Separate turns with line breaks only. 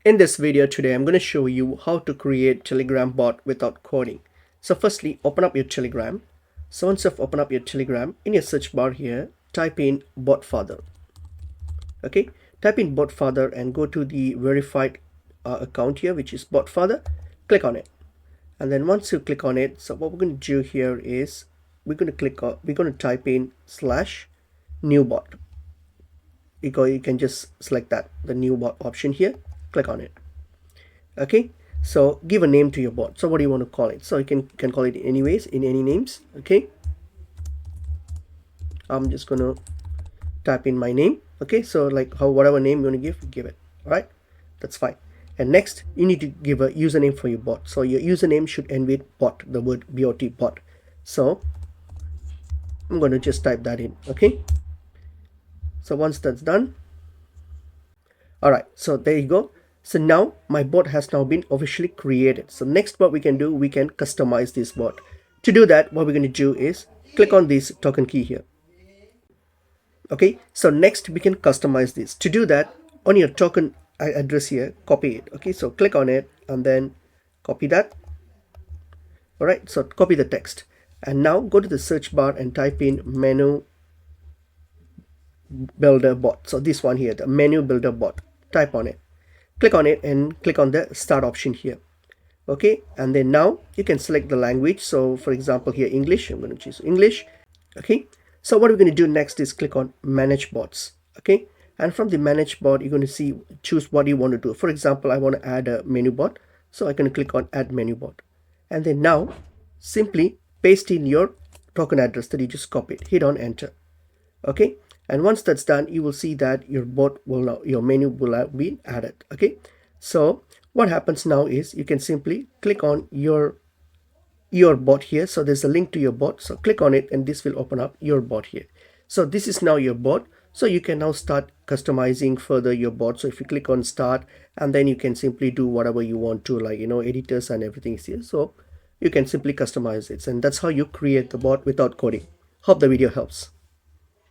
In this video today, I'm going to show you how to create Telegram bot without coding. So firstly, open up your Telegram. So once you've opened up your Telegram, in your search bar here, type in botfather. Okay, type in botfather and go to the verified account here, which is botfather. Click on it. And then once you click on it, so what we're going to do here is we're going to type in /newbot. You can just select that, the new bot option here, click on it. Okay, so give a name to your bot. So what do you want to call it? So you can call it anyways, in any names. Okay, I'm just going to type in my name. Okay, so like whatever name you want to give it. All right, that's fine. And next, you need to give a username for your bot. So your username should end with bot, the word bot, bot. So I'm going to just type that in. Okay, so once that's done, all right, so there you go. So now my bot has now been officially created. So next, what we can do, we can customize this bot. To do that, what we're going to do is click on this token key here. Okay, so next we can customize this. To do that, on your token address here, copy it. Okay, so click on it and then copy that. All right, so copy the text and now go to the search bar and type in menu builder bot. So this one here, the menu builder bot, type on it, click on it and click on the start option here. Okay, and then now you can select the language. So for example here, English, I'm going to choose English. Okay, so what we're going to do next is click on manage bots. Okay, and from the manage bot, you're going to choose what you want to do. For example, I want to add a menu bot, so I can click on add menu bot, and then now simply paste in your token address that you just copied, hit on enter. Okay, and once that's done, you will see that your bot will now, your menu will have been added. Okay, so what happens now is you can simply click on your bot here. So there's a link to your bot, so click on it and this will open up your bot here. So this is now your bot, so you can now start customizing further your bot. So if you click on start, and then you can simply do whatever you want to, like editors and everything is here, so you can simply customize it. And that's how you create the bot without coding. Hope the video helps.